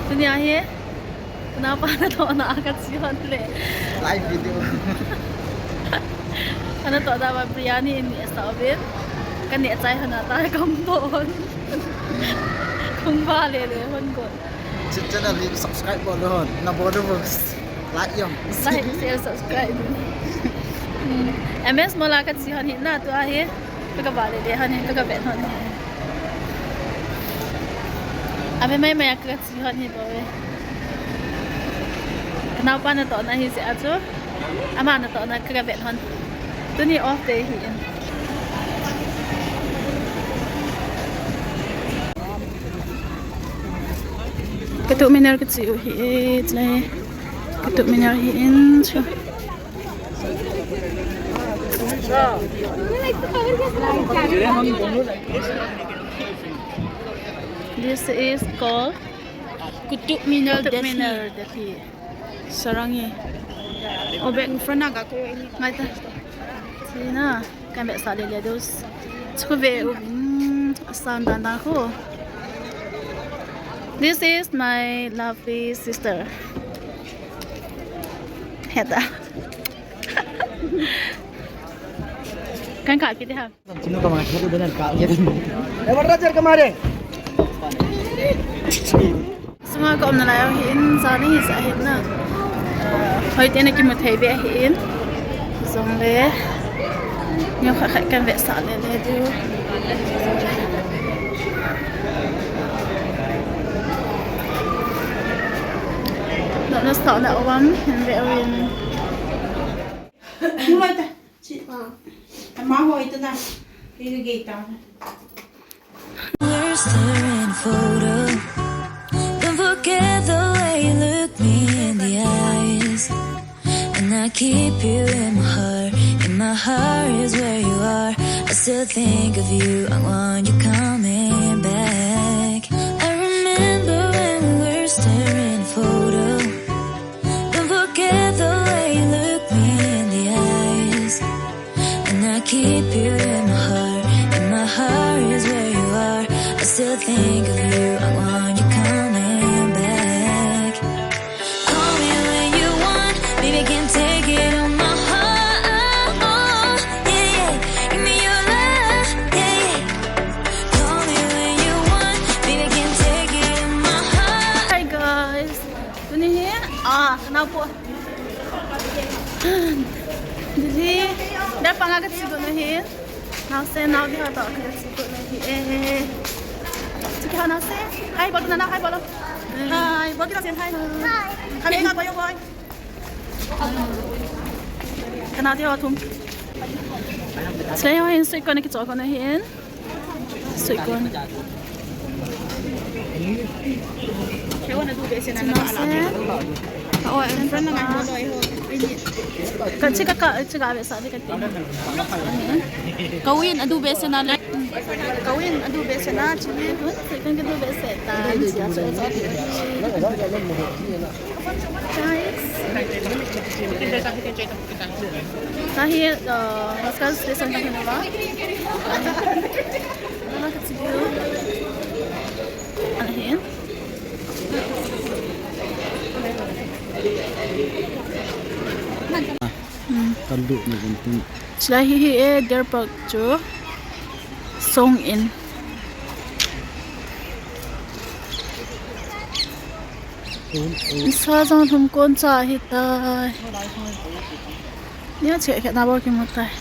Dunia he, kenapa anak tu anak akan sihan le? Live video. Anak tu ada biryani ini estabin, kan dia cai anak tak kampun, kumpa le hon kot. Channel ni subscribe boleh, nak boleh bos. Like yang. Like, share, subscribe. MS mula kat sihan ni na tu ahe, pekabale dia han, pekabet han. Abi mai kat sihan ni boleh. Kenapa anak tu anak hi CHA2? Ama anak tu anak pekabet han. Tu ni off day hi. Ketuk mineral kecil hi, jelai. Ketuk mineral hi in. This is called kutuk mineral defi. Sarangi. Obek frana ga ko ini. Mata. Sina kan bek sale le dos. Chuve asan dan ko. This is my lovely sister. Heta. Kan kak kita ha. Sino ka mga dengan kak dia. Berajar kemarin. Semua kau menalayang hin sana hi sahid na. Hoi tiada kita mutai be hin. Zong le. Nyo kak kan be sale le tu. Nak nas tahu nak awam hin be awin. Mulai dah. Mau itu dah. Ini kita. We're staring photo. Don't forget the way you look me in the eyes. And I keep you in my heart. In my heart is where you are. I still think of you. I want you coming back. I remember when we were staring photo. Don't forget the way you look me in the eyes. And I keep you in my heart. In my heart is where you are. I still think of you. I want you coming back. Call me when you want. Baby, can take it on my heart. Yeah, yeah. Give me your love. Yeah, yeah. Call me when you want. Baby, can take it on my heart. Hi guys. Ini here. Kenapa? Jadi, dah panggil kat situ ni. Nasi nak dia tak kat situ lagi. Cikgu nasi. Hai, baru nak hai baru. Hai, baru kita hai. Hai. Kami ingat bayu boy. Kenapa dia watum? Saya yang suka ni kita akan ni. Suka. Kau nak duduk sini nak alam. Oh, yang friend nak main bola itu. Kan cakap abis tadi kan. Kawin adu biasa na. Kawin adu biasa na. Cuma kan kita biasa tan. Guys. Tahir sekarang station kan kenapa? Mana kecil. Ahin. Tanduk ni penting. Selahi dear park jo song in. Isa jang thum kon cha hi ta. Nia che khe na bo ki mutai.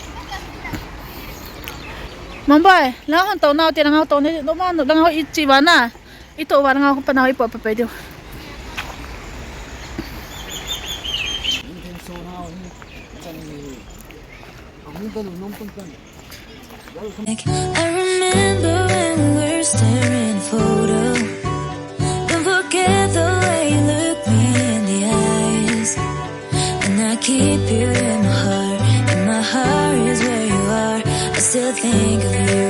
Mumbai, la han to nau te ngau to ni do man do ngau ichi ba na. Ito ba ngau pa na hi pa pa dio. I remember when we were staring photo. Don't forget the way you look me in the eyes. And I keep you in my heart. In my heart is where you are. I still think of you.